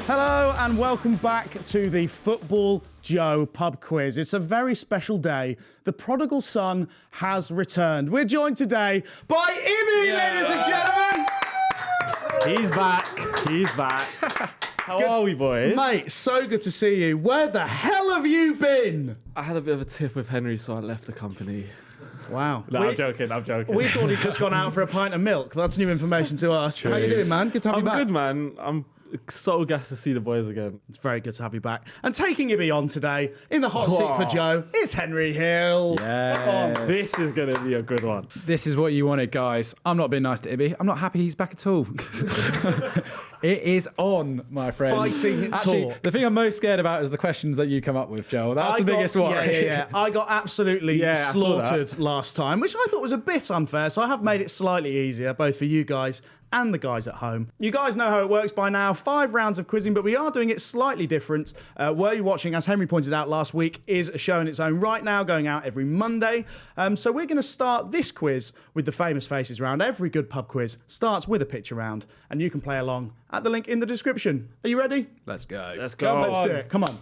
Hello and welcome back to the Football Joe pub quiz. It's a very special day. The prodigal son has returned. We're joined today by IBI, ladies and gentlemen. He's back. He's back. How are we, boys? Mate, so good to see you. Where the hell have you been? I had a bit of a tiff with Henry, so I left the company. Wow. No, I'm joking. We thought he'd just gone out for a pint of milk. That's new information to us. True. How you doing, man? Good to have you back. I'm good, man. I'm so gassed to see the boys again. It's very good to have you back. And taking IBI on today, in the hot seat for Joe, it's Henry Hill. Yeah. This is going to be a good one. This is what you wanted, guys. I'm not being nice to IBI. I'm not happy he's back at all. It is on, my friend. Fighting Actually, talk. the thing I'm most scared about is the questions that you come up with, Joel. That's the biggest worry. Yeah. I got absolutely Yeah, I saw slaughtered last time, which I thought was a bit unfair, so I have made it slightly easier, both for you guys and the guys at home. You guys know how it works by now. 5 rounds of quizzing, but we are doing it slightly different. Were You Watching, as Henry pointed out last week, is a show in its own right now, going out every Monday. So we're going to start this quiz with the Famous Faces round. Every good pub quiz starts with a picture round, and you can play along at the link in the description. Are you ready? Let's go. Let's go. Let's do it. Come on.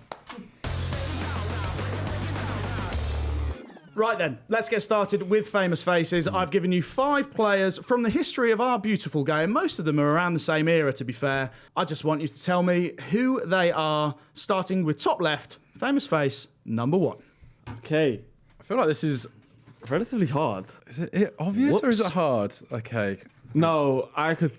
Right then, let's get started with Famous Faces. I've given you 5 players from the history of our beautiful game. Most of them are around the same era, to be fair. I just want you to tell me who they are, starting with top left, Famous Face number 1. Okay. I feel like this is... Relatively hard. Is it obvious or is Whoops. it hard? Okay. No, I could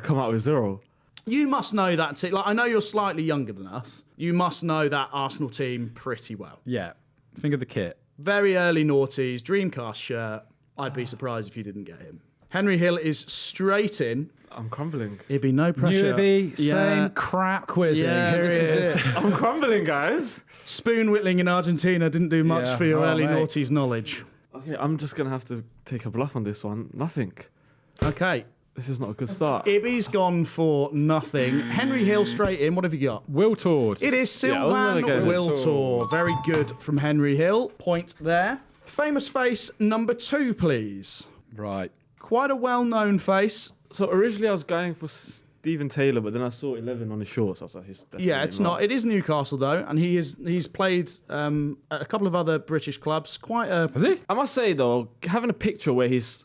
come out with 0. You must know that team. Like, I know you're slightly younger than us. You must know that Arsenal team pretty well. Yeah. Think of the kit. Very early noughties, Dreamcast shirt. I'd be surprised if you didn't get him. Henry Hill is straight in. I'm crumbling. It'd be no pressure. Newbie, Yeah. same crap quizzing. Yeah, Here this it is is. it. I'm crumbling, guys. Spoon whittling in Argentina didn't do much Yeah. for your Oh, early mate. noughties knowledge. Okay, I'm just going to have to take a bluff on this one. Nothing. Okay. This is not a good start. Ibby's gone for nothing. Henry Hill straight in. What have you got? Will Tord. It is Yeah, I was Sylvan gonna go Wiltor. Very good from Henry Hill. Point there. Famous face number 2, please. Right. Quite a well-known face. So originally I was going for Stephen Taylor, but then I saw 11 on his shorts. I was like, he's definitely Yeah, it's not. It is Newcastle though, and he's played at a couple of other British clubs. Quite a. Has he? I must say though, having a picture where his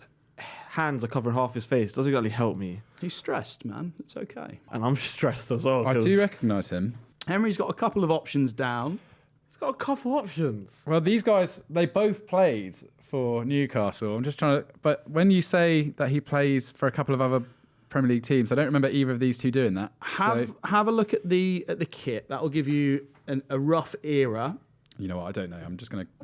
hands are covering half his face doesn't exactly help me, He's stressed, man. It's okay. and I'm stressed as well. I 'cause do recognise him. Henry's got a couple of options down. He's got a couple options. Well, these guys, they both played for Newcastle. I'm just trying to... But when you say that he plays for a couple of other Premier League teams, I don't remember either of these two doing that. Have a look at the kit. That will give you a rough era. You know what? I don't know.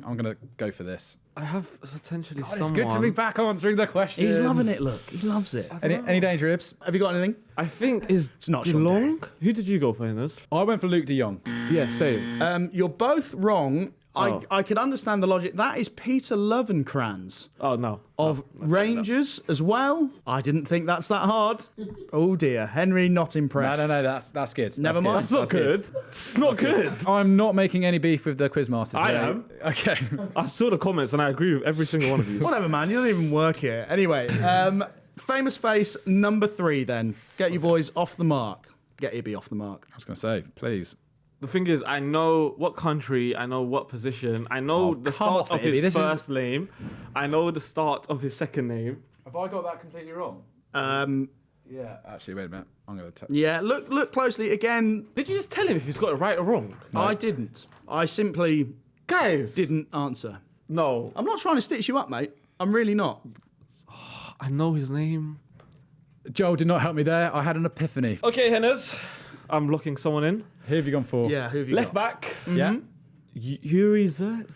I'm gonna go for this. I have potentially God, someone. it's good to be back answering the questions. He's loving it. Look, he loves it. Any danger, Ibs? Have you got anything? I think is It's not Sean Geelong. Who did you go for in this? I went for Luke de Jong. Yeah, same. You're both wrong. Oh. I could understand the logic. That is Peter Lovenkrands Oh no. of Rangers as well. I didn't think that's that hard. Oh dear, Henry not impressed. No, that's good. Never That's mind. That's not good. It's not good. I'm not making any beef with the quizmasters. I today. am. Okay. I saw the comments and I agree with every single one of you. Whatever, man. You don't even work here. Anyway, famous face number 3. Then get you boys off the mark. Get Ibby off the mark. I was going to say, please. The thing is, I know what country, I know what position, I know the come start off of it, Ibby. his This is- first name, I know the start of his second name. Have I got that completely wrong? Yeah. Actually, wait a minute. I'm going to... Yeah, look closely again. Did you just tell him if he's got it right or wrong? I didn't. I simply Guys! didn't answer. No. I'm not trying to stitch you up, mate. I'm really not. I know his name. Joel did not help me there. I had an epiphany. Okay, Henners. I'm locking someone in. Who have you gone for? Yeah, who have you Left got? back. Yeah. Yuri Zer.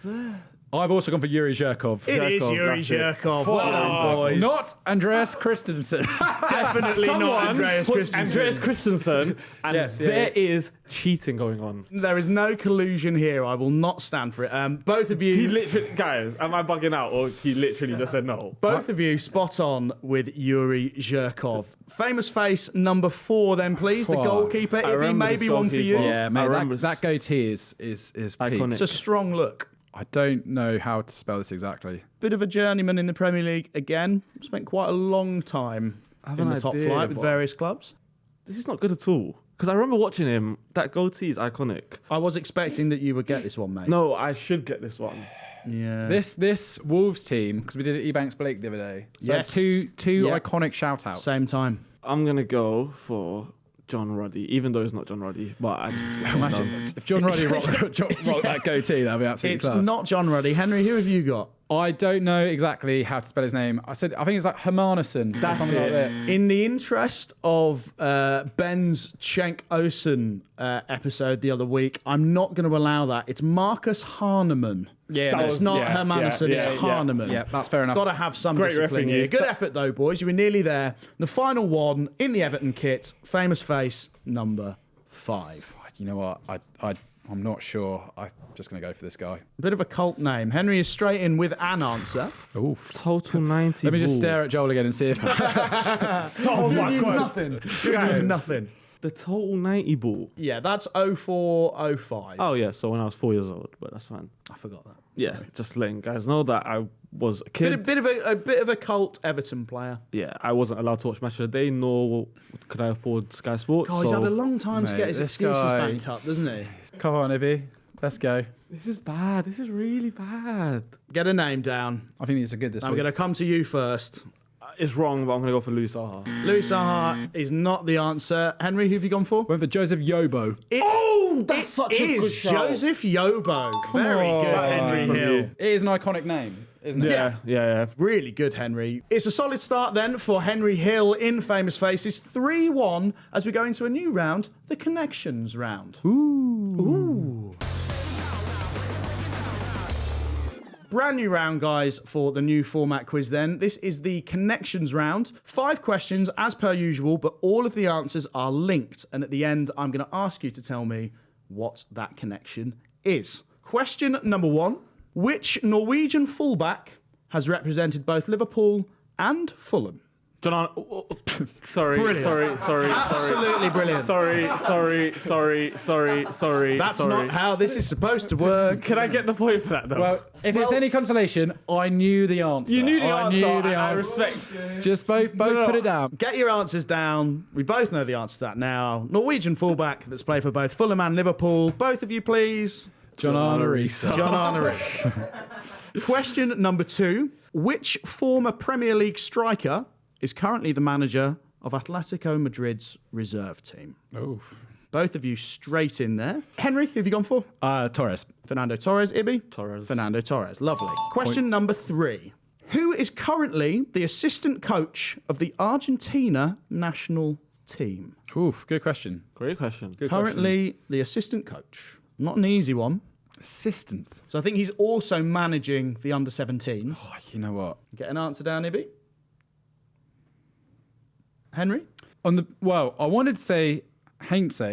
I've also gone for Yuri Zhirkov. It is Zhirkov, Yuri that's it. Zhirkov. Well done, boys. Not Andreas Christensen. Definitely not Andreas put Christensen. Andreas Christensen, and Yes, yeah, there is cheating going on. There is no collusion here. I will not stand for it. Both of He you, literally, guys, am I bugging out or he literally just said no? both of you, spot on with Yuri Zhirkov. Famous face number 4, then please. The Wow. goalkeeper. It'd be remember maybe this one for you. goalkeeper. Yeah, I mate, remember that goatee is Iconic. peak. It's a strong look. I don't know how to spell this exactly. Bit of a journeyman in the Premier League again. Spent quite a long time have in an the top idea, flight with but- various clubs. This is not good at all. Because I remember watching him. That goatee is iconic. I was expecting that you would get this one, mate. No, I should get this one. Yeah. This Wolves team, because we did it Ebanks Blake the other day. So Yes. two Yeah. iconic shout-outs. Same time. I'm going to go for John Ruddy, even though it's not John Ruddy. But I just Imagine if John Ruddy rocked that goatee, that'd be absolutely It's class. not John Ruddy. Henry, who have you got? I don't know exactly how to spell his name. I think it's like Hermanusson. That's something like it. that. In the interest of Ben's Cenk Osen episode the other week, I'm not going to allow that. It's Marcus Hahnemann. Yeah, It's not Hermanusson, it's Hahnemann. Yeah, that's fair enough. Got to have some Great discipline referee. here. Good effort, though, boys. You were nearly there. The final one in the Everton kit, famous face, number 5. You know what? I'm not sure. I'm just going to go for this guy. A bit of a cult name. Henry is straight in with an answer. Oof. Total 90. Let me just ball. stare at Joel again and see if... Oh my God. Nothing. The total 90 ball. Yeah, that's 0405. Oh, yeah. So when I was 4 years old, but that's fine. I forgot that. Yeah, just letting guys know that I was a kid. Bit of a cult Everton player. Yeah, I wasn't allowed to watch Match of the Day, nor could I afford Sky Sports. God, he's so had a long time to Mate, get his this excuses guy- banked up, doesn't he? Come on, Ibby. Let's go. this is bad. This is really bad. Get a name down. I think these are good this I'm week. going to come to you first. It's wrong, but I'm going to go for Louis Saha. Louis Saha is not the answer. Henry, who have you gone for? Went for Joseph Yobo. That's such a It good is shout. Joseph Yobo. Very on. good, That Henry from Hill. you. It is an iconic name, isn't it? Yeah. Really good, Henry. It's a solid start then for Henry Hill in Famous Faces. 3-1 as we go into a new round, the Connections round. Ooh. Brand new round, guys, for the new format quiz then. This is the Connections round. 5 questions as per usual, but all of the answers are linked. And at the end, I'm going to ask you to tell me what that connection is. Question number 1. Which Norwegian fullback has represented both Liverpool and Fulham? John, sorry. Absolutely brilliant. Sorry. That's not how this is supposed to work. Can I get the point for that, though? Well, if it's any consolation, I knew the answer. you knew the I answer. knew the I answer. respect. Just both put it down. Get your answers down. We both know the answer to that now. Norwegian fullback that's played for both Fulham and Liverpool. Both of you, please. John Arnerisa. John Arnerus. Question number 2. Which former Premier League striker is currently the manager of Atletico Madrid's reserve team? Oof. Both of you straight in there. Henry, who have you gone for? Torres. Fernando Torres. Ibby? Torres. Fernando Torres. Lovely. Question number 3. Who is currently the assistant coach of the Argentina national team? Oof, good question. Great question. Currently the assistant coach. Not an easy one. Assistance. So I think he's also managing the under-17s. Oh, you know what? Get an answer down, Ibby. Henry? I wanted to say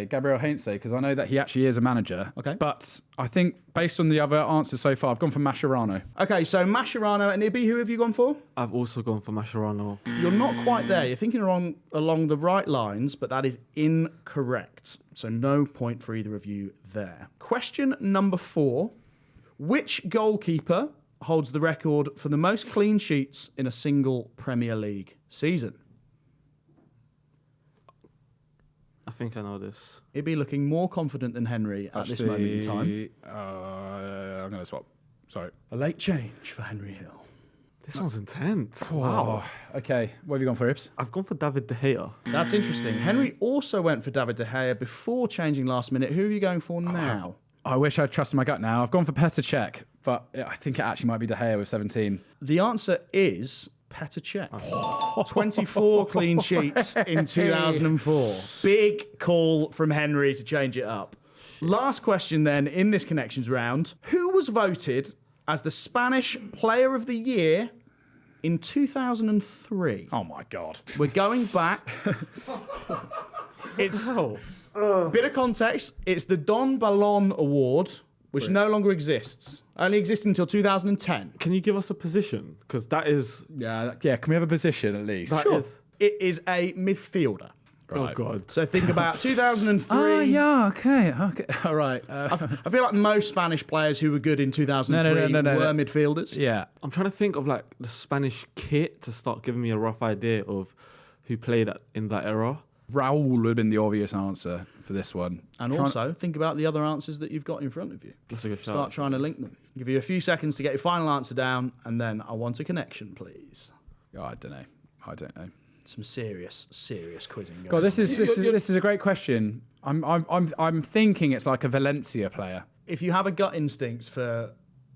Gabriel Heinze, because I know that he actually is a manager. Okay. But I think based on the other answers so far, I've gone for Mascherano. Okay, so Mascherano and Ibby, who have you gone for? I've also gone for Mascherano. You're not quite there. You're thinking along the right lines, but that is incorrect. So no point for either of you there. Question number 4. Which goalkeeper holds the record for the most clean sheets in a single Premier League season? I think I know this. Ibby looking more confident than Henry at this moment in time. I'm going to swap. Sorry. A late change for Henry Hill. This one's intense. Wow. Okay. What have you gone for, Ibs? I've gone for David De Gea. That's interesting. Henry also went for David De Gea before changing last minute. Who are you going for now? I wish I'd trusted my gut now. I've gone for Petr Cech, but I think it actually might be De Gea with 17. The answer is Petr Cech. 24 clean sheets in 2004. Big call from Henry to change it up. Last question then in this Connections round. Who was voted as the Spanish Player of the Year in 2003? Oh my God. We're going back. It's bit of context. It's the Don Balón Award, which no longer exists. Only existed until 2010. Can you give us a position? Because that is... Yeah. Can we have a position at least? That Sure. is- It is a midfielder. Oh, God. So think about 2003. Oh, yeah. Okay. All right. I feel like most Spanish players who were good in 2003 No. were midfielders. Yeah. I'm trying to think of like the Spanish kit to start giving me a rough idea of who played in that era. Raul would have been the obvious answer for this one. And also, think about the other answers that you've got in front of you. That's a good Start shout. trying to link them. Give you a few seconds to get your final answer down, and then I want a connection, please. Oh, I don't know. Some serious quizzing. God, this is a great question. I'm thinking it's like a Valencia player. If you have a gut instinct for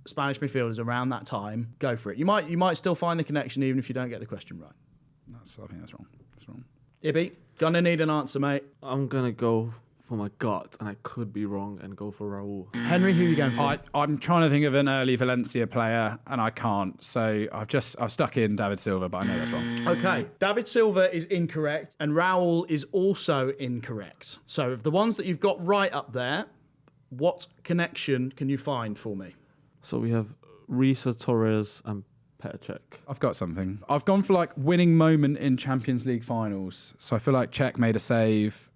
Spanish midfielders around that time, go for it. You might still find the connection even if you don't get the question right. I think that's wrong. Ibby, gonna need an answer, mate. I'm going to go for my gut, and I could be wrong, and go for Raul. Henry, who are you going for? I'm trying to think of an early Valencia player, and I can't. So I've stuck in David Silva, but I know that's wrong. Okay, David Silva is incorrect, and Raul is also incorrect. So of the ones that you've got right up there, what connection can you find for me? So we have Risa, Torres, and Petr Cech. I've got something. I've gone for like winning moment in Champions League finals. So I feel like Cech made a save,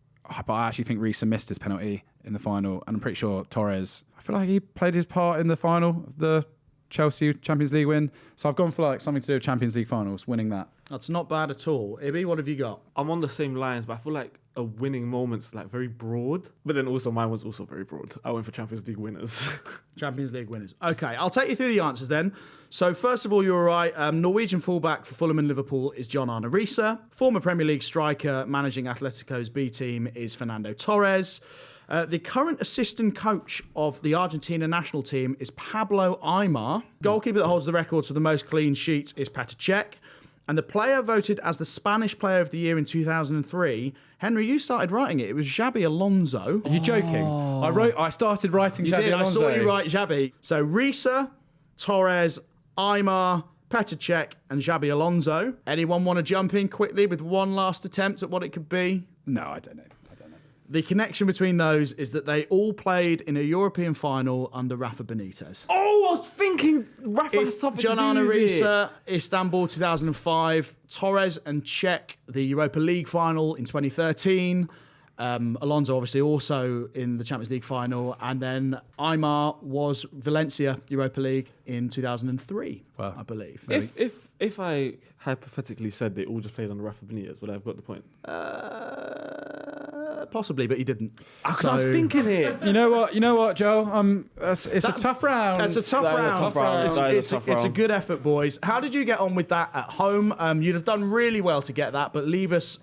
but I actually think Risa missed his penalty in the final, and I'm pretty sure Torres, I feel like he played his part in the final of the Chelsea Champions League win. So I've gone for like something to do with Champions League finals, winning that. That's not bad at all. Ibby, what have you got? I'm on the same lines, but I feel like a winning moment's like very broad. But then also mine was also very broad. I went for Champions League winners. Champions League winners. Okay, I'll take you through the answers then. So first of all, you're right. Norwegian fullback for Fulham and Liverpool is John Arne Riise. Former Premier League striker managing Atletico's B team is Fernando Torres. The current assistant coach of the Argentina national team is Pablo Aimar. Goalkeeper that holds the records for the most clean sheets is Petr Cech. And the player voted as the Spanish Player of the Year in 2003, Henry, you started writing it. It was Xabi Alonso. Are you joking? I started writing You Xabi did. Alonso. I saw you write Xabi. So Riise, Torres, Aimar, Petr Cech, and Xabi Alonso. Anyone want to jump in quickly with one last attempt at what it could be? No, I don't know. The connection between those is that they all played in a European final under Rafa Benitez. Oh, I was thinking Rafa has It's something John to Arne do with it. Riise, Istanbul 2005, Torres and Cech, the Europa League final in 2013. Alonso obviously also in the Champions League final, and then Aimar was Valencia Europa League in 2003, Wow. I believe. If I hypothetically said they all just played under Rafa Benitez, would I have got the point? Possibly, but he didn't. Because I was thinking it. You know what, Joe? It's a tough round. It's a tough round. It's a good effort, boys. How did you get on with that at home? You'd have done really well to get that, but leave us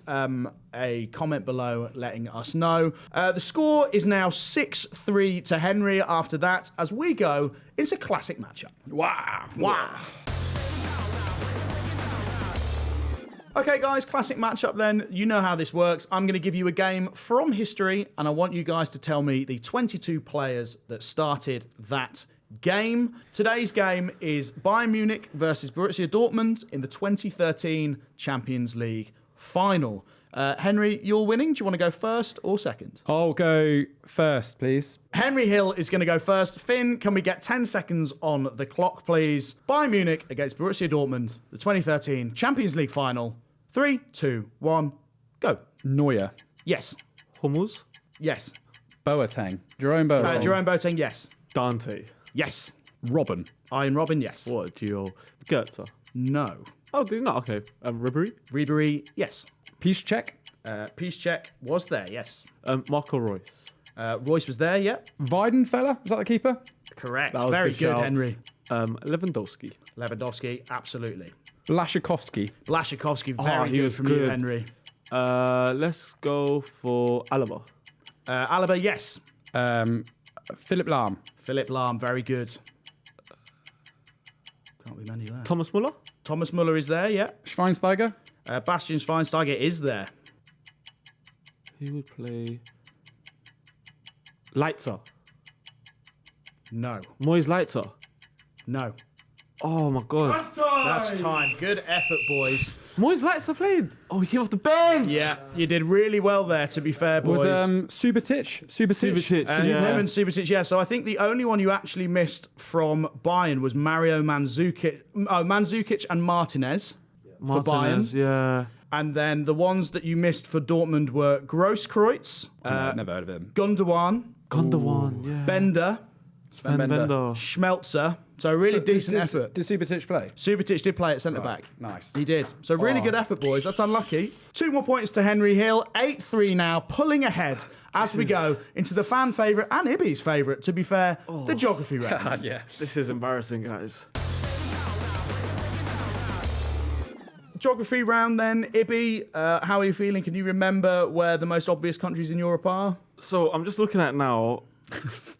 a comment below letting us know. The score is now 6-3 to Henry after that. As we go, it's a classic matchup. Wow. Okay, guys, classic matchup then. You know how this works. I'm going to give you a game from history, and I want you guys to tell me the 22 players that started that game. Today's game is Bayern Munich versus Borussia Dortmund in the 2013 Champions League final. Henry, you're winning. Do you want to go first or second? I'll go first, please. Henry Hill is going to go first. Finn, can we get 10 seconds on the clock, please? Bayern Munich against Borussia Dortmund, the 2013 Champions League final. 3, 2, 1, go. Neuer. Yes. Hummels, Yes. Boateng. Jerome Boateng. Jerome Boateng, yes. Dante. Yes. Robin. Ian Robin, yes. What? Gio. Goethe. No. Oh, do you not? Okay. Ribery. Ribery, yes. Piszczek. Piszczek was there, yes. Marco Royce. Royce was there, yeah. Weidenfeller. Is that the keeper? Correct. That was Very good good, shout. Henry. Lewandowski. Lewandowski, absolutely. Blaszczykowski. Blaszczykowski, very he good was from you, good. Henry. Let's go for Alaba. Alaba, yes. Philip Lahm. Philip Lahm, very good. Can't be many there. Thomas Muller. Thomas Muller is there, yeah. Schweinsteiger. Bastian Schweinsteiger is there. He would play. Leitzer. No. Moyes Leitzer. No. Oh my god. That's time. Good effort, boys. Moyes Leitzer played. Oh, he came off the bench. Yeah, you did really well there, to be fair, boys. Was Subotic. Subotic, yeah. Roman Subotic, yeah. So I think the only one you actually missed from Bayern was Mario Mandzukic. Mandzukic and Martinez for Bayern. Martinez, yeah. And then the ones that you missed for Dortmund were Grosskreutz, No, never heard of him. Gundogan, Gondwan, yeah. Bender, Sven Bender. Schmelzer. So a really decent effort. Did Subotic play? Subotic did play at centre-back. Nice. He did. So really good effort, boys. That's unlucky. 2 more points to Henry Hill. 8-3 now, pulling ahead as we go into the fan favourite and Ibby's favourite, to be fair, the geography round. Yeah. This is embarrassing, guys. Geography round then. Ibby, how are you feeling? Can you remember where the most obvious countries in Europe are? So I'm just looking at now.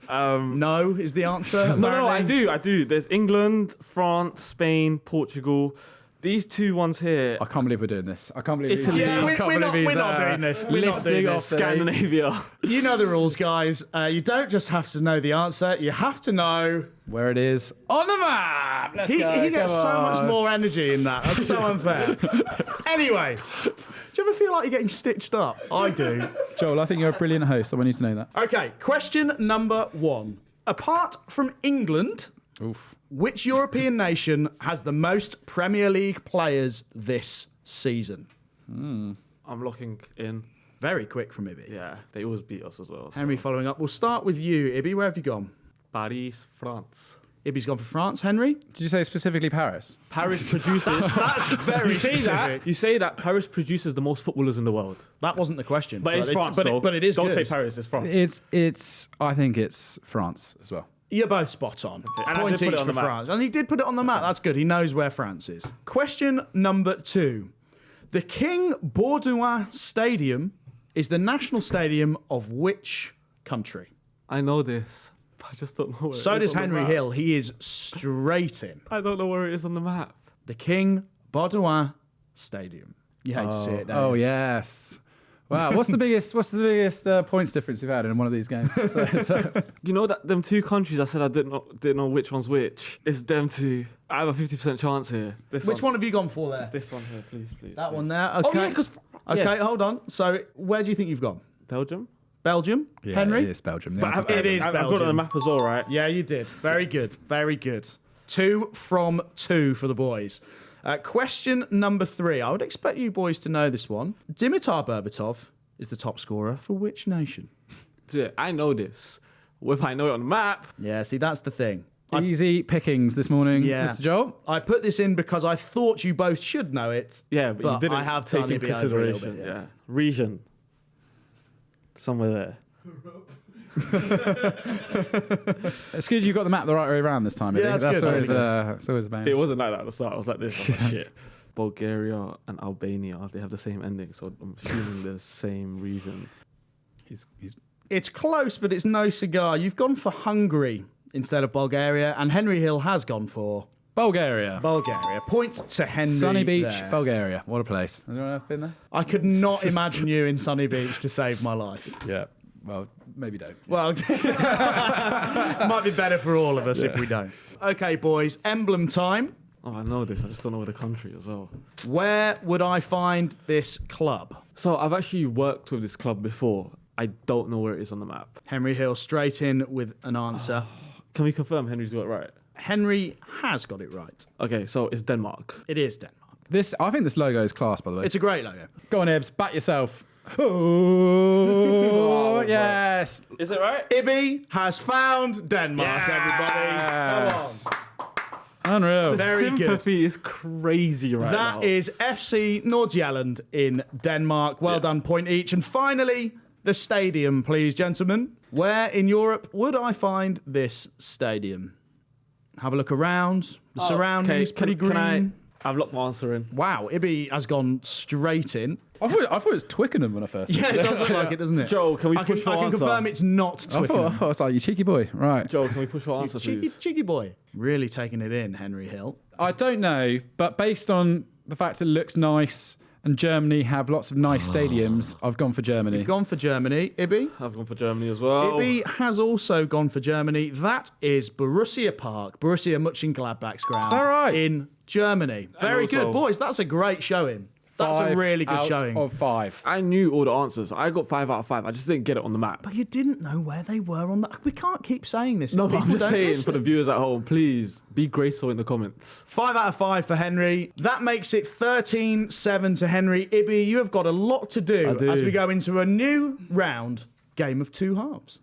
No is the answer. No, I do. There's England, France, Spain, Portugal. These 2 ones here. I can't believe we're doing this. I can't believe Italy. Yeah, we're not doing this. We're not doing this. Scandinavia. You know the rules, guys. You don't just have to know the answer. You have to know where it is on the map. Let's He go. gets Come so on. much more energy in that. That's so unfair. Anyway, do you ever feel like you're getting stitched up? I do. Joel, I think you're a brilliant host. I want you to know that. Okay, question number 1. Apart from England, which European nation has the most Premier League players this season? I'm locking in. Very quick from Ibby. Yeah, they always beat us as well. Henry following up. We'll start with you, Ibby. Where have you gone? Paris, France. Ibby's gone for France. Henry? Did you say specifically Paris? Paris produces. That's very specific. You say that Paris produces the most footballers in the world. That wasn't the question. But it's France, but though. it is Don't good. say Paris, it's France. It's. I think it's France as well. You're both spot on. And I Point did put each it on for the map. France. And he did put it on the map. That's good. He knows where France is. Question number 2. The King Baudouin Stadium is the national stadium of which country? I know this, but I just don't know where So it is does on the Henry map. Hill. He is straight in. I don't know where it is on the map. The King Baudouin Stadium. You hate to see it, don't Oh you? yes. Wow. What's the biggest points difference we've had in one of these games? You know that them 2 countries I said I didn't know which one's which. It's them 2. I have a 50% chance here. Which one have you gone for there? This one here, please. That please. one there. Okay. Oh yeah, because Okay, hold on. So where do you think you've gone? Belgium. Belgium? Henry? It is Belgium. The But answer's it is I've got it on Belgium. the map as well, right? Yeah, you did. Very good. Very good. 2 from 2 for the boys. Question number 3. I would expect you boys to know this one. Dimitar Berbatov is the top scorer for which nation? Yeah, I know this. If I know it on the map, Yeah, see, that's the thing. Easy pickings this morning, Yeah. Mr. Joel. I put this in because I thought you both should know it. yeah, but, you didn't I have take done in it over a little consideration. bit. Yeah, region, somewhere there. It's good you got the map the right way around this time. Yeah, Eddie. that's good. Always, Really that's always a bonus. It wasn't like that at the start. I was like this. I was like, shit. Bulgaria and Albania, they have the same ending, so I'm assuming the same region. He's It's close, but it's no cigar. You've gone for Hungary instead of Bulgaria, and Henry Hill has gone for Bulgaria. Bulgaria. Point to Henry. Sunny Beach, there. Bulgaria. What a place. Has anyone else been there? I could not imagine you in Sunny Beach to save my life. Yeah. Well, maybe don't. Well, might be better for all of us if we don't. Okay, boys, emblem time. Oh, I know this. I just don't know where the country as well. Where would I find this club? So I've actually worked with this club before. I don't know where it is on the map. Henry Hill straight in with an answer. Can we confirm Henry's got it right? Henry has got it right. Okay, so it's Denmark. It is Denmark. I think this logo is class, by the way. It's a great logo. Go on, Ibs. Back yourself. Oh, yes. Is it right? Ibby has found Denmark, everybody. Yes. Come on. Unreal. Very good. Sympathy is crazy right now. That is FC Nordsjælland in Denmark. Well done, point each. And finally, the stadium, please, gentlemen. Where in Europe would I find this stadium? Have a look around. The surroundings, pretty green. I've locked my answer in. Wow, Ibby has gone straight in. I thought it was Twickenham when I first Yeah, it does look like it, doesn't it? Joe, can we I push for I can answer? confirm it's not I Twickenham. thought it was like, you cheeky boy. Right. Joe, can we push for answer, please? Cheeky boy. Really taking it in, Henry Hill. I don't know, but based on the fact it looks nice and Germany have lots of nice stadiums, I've gone for Germany. You've gone for Germany. Ibby? I've gone for Germany as well. Ibby has also gone for Germany. That is Borussia Park, Borussia Mönchengladbach's ground. Is that right? In Germany. Very also- good, boys. That's a great showing. That's a really good 5 showing. out of 5. I knew all the answers. I got 5 out of 5. I just didn't get it on the map. But you didn't know where they were on the... We can't keep saying this. No, but People I'm just don't saying listen. for the viewers at home, please be graceful in the comments. 5 out of 5 for Henry. That makes it 13-7 to Henry. Ibby, you have got a lot to do I do. as we go into a new round, game of two halves.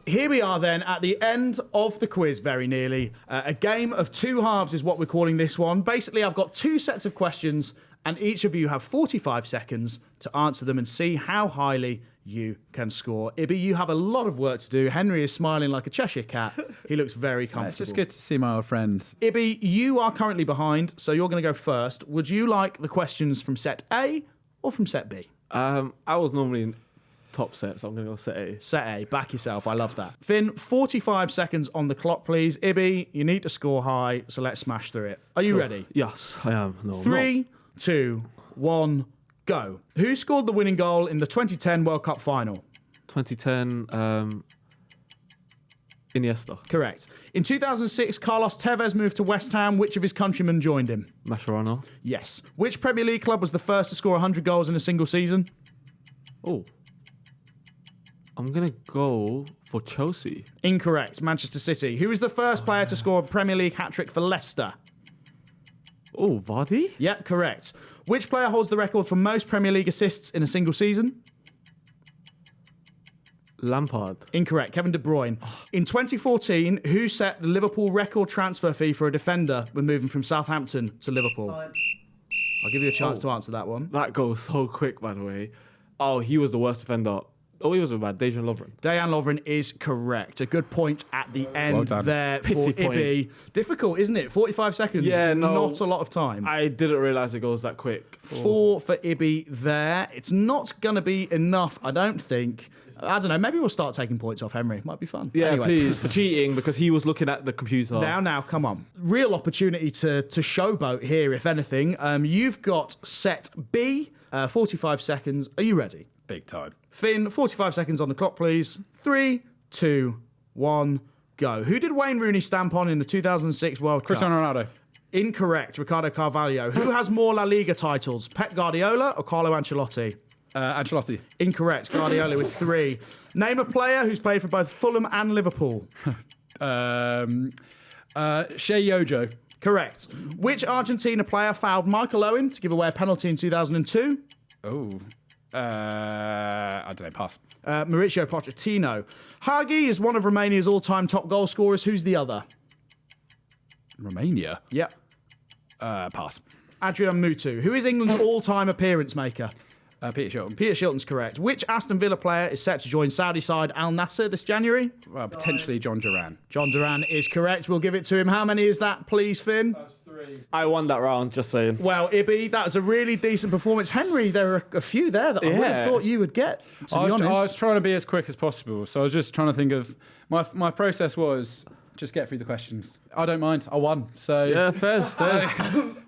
Here we are then at the end of the quiz, very nearly. A game of two halves is what we're calling this one. Basically, I've got two sets of questions, and each of you have 45 seconds to answer them and see how highly you can score. Ibby, you have a lot of work to do. Henry is smiling like a Cheshire cat. He looks very comfortable. It's just good to see my old friend. Ibby, you are currently behind, so you're going to go first. Would you like the questions from set A or from set B? I was normally in top set, so I'm going to go set A. Set A, back yourself. I love that. Finn, 45 seconds on the clock, please. Ibby, you need to score high, so let's smash through it. Are you ready? Yes, I am. No, 3, 2, 1, go. Who scored the winning goal in the 2010 World Cup final? 2010, Iniesta. Correct. In 2006, Carlos Tevez moved to West Ham. Which of his countrymen joined him? Mascherano. Yes. Which Premier League club was the first to score 100 goals in a single season? Oh. I'm going to go for Chelsea. Incorrect. Manchester City. Who is the first player to score a Premier League hat-trick for Leicester? Oh, Vardy? Yep, correct. Which player holds the record for most Premier League assists in a single season? Lampard. Incorrect. Kevin De Bruyne. In 2014, who set the Liverpool record transfer fee for a defender when moving from Southampton to Liverpool? I'll give you a chance to answer that one. That goes so quick, by the way. Oh, he was the worst defender. Oh, he was bad. Dejan Lovren. Dejan Lovren is correct. A good point at the end there for Pity Ibby. Difficult, isn't it? 45 seconds. Yeah, no. Not a lot of time. I didn't realise it goes that quick. 4 for Ibby there. It's not going to be enough, I don't think. I don't know. Maybe we'll start taking points off Henry. Might be fun. Yeah, Anyway. please, for cheating, because he was looking at the computer. Now, come on. Real opportunity to showboat here, if anything. You've got set B, 45 seconds. Are you ready? Big time. Finn, 45 seconds on the clock, please. 3, 2, 1, go. Who did Wayne Rooney stamp on in the 2006 World Cup? Cristiano Ronaldo. Incorrect. Ricardo Carvalho. Who has more La Liga titles, Pep Guardiola or Carlo Ancelotti? Ancelotti. Incorrect. Guardiola with 3. Name a player who's played for both Fulham and Liverpool. Shea Yojo. Correct. Which Argentina player fouled Michael Owen to give away a penalty in 2002? Oh. I don't know. Pass. Mauricio Pochettino. Hagi is one of Romania's all-time top goal scorers. Who's the other? Romania. Yep. Pass. Adrian Mutu. Who is England's all-time appearance maker? Peter Shilton. Peter Shilton's correct. Which Aston Villa player is set to join Saudi side Al Nassr this January? Potentially John Duran. John Duran is correct. We'll give it to him. How many is that, please, Finn? That's 3. I won that round, just saying. Well, Ibby, that was a really decent performance. Henry, there are a few there that I would have thought you would get, to be honest. I was trying to be as quick as possible, so I was just trying to think of... My process was just get through the questions. I don't mind. I won. So Yeah, fair.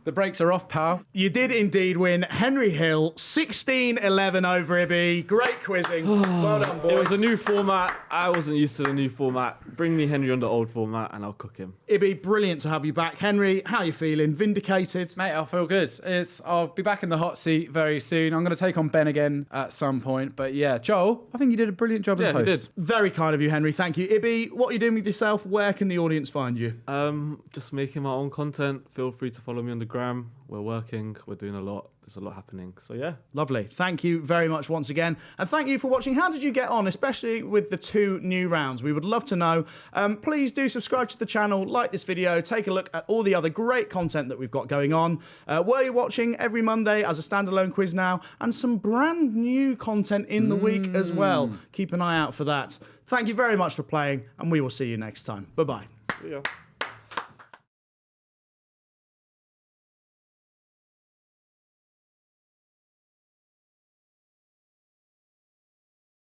the brakes are off, pal. You did indeed win. Henry Hill, 16-11 over Ibby. Great quizzing. Well done, boys. It was a new format. I wasn't used to the new format. Bring me Henry on the old format and I'll cook him. Ibby, brilliant to have you back. Henry, how are you feeling? Vindicated? Mate, I feel good. I'll be back in the hot seat very soon. I'm going to take on Ben again at some point. But yeah, Joel, I think you did a brilliant job as a host. he did. Very kind of you, Henry. Thank you. Ibby, what are you doing with yourself? Where can the audience find you? Just making my own content. Feel free to follow me on the gram. We're working. We're doing a lot. There's a lot happening. So yeah. Lovely. Thank you very much once again. And thank you for watching. How did you get on, especially with the 2 new rounds? We would love to know. Please do subscribe to the channel, like this video, take a look at all the other great content that we've got going on. Were you watching every Monday as a standalone quiz now? And some brand new content in the week as well. Keep an eye out for that. Thank you very much for playing, and we will see you next time. Bye-bye. Yeah.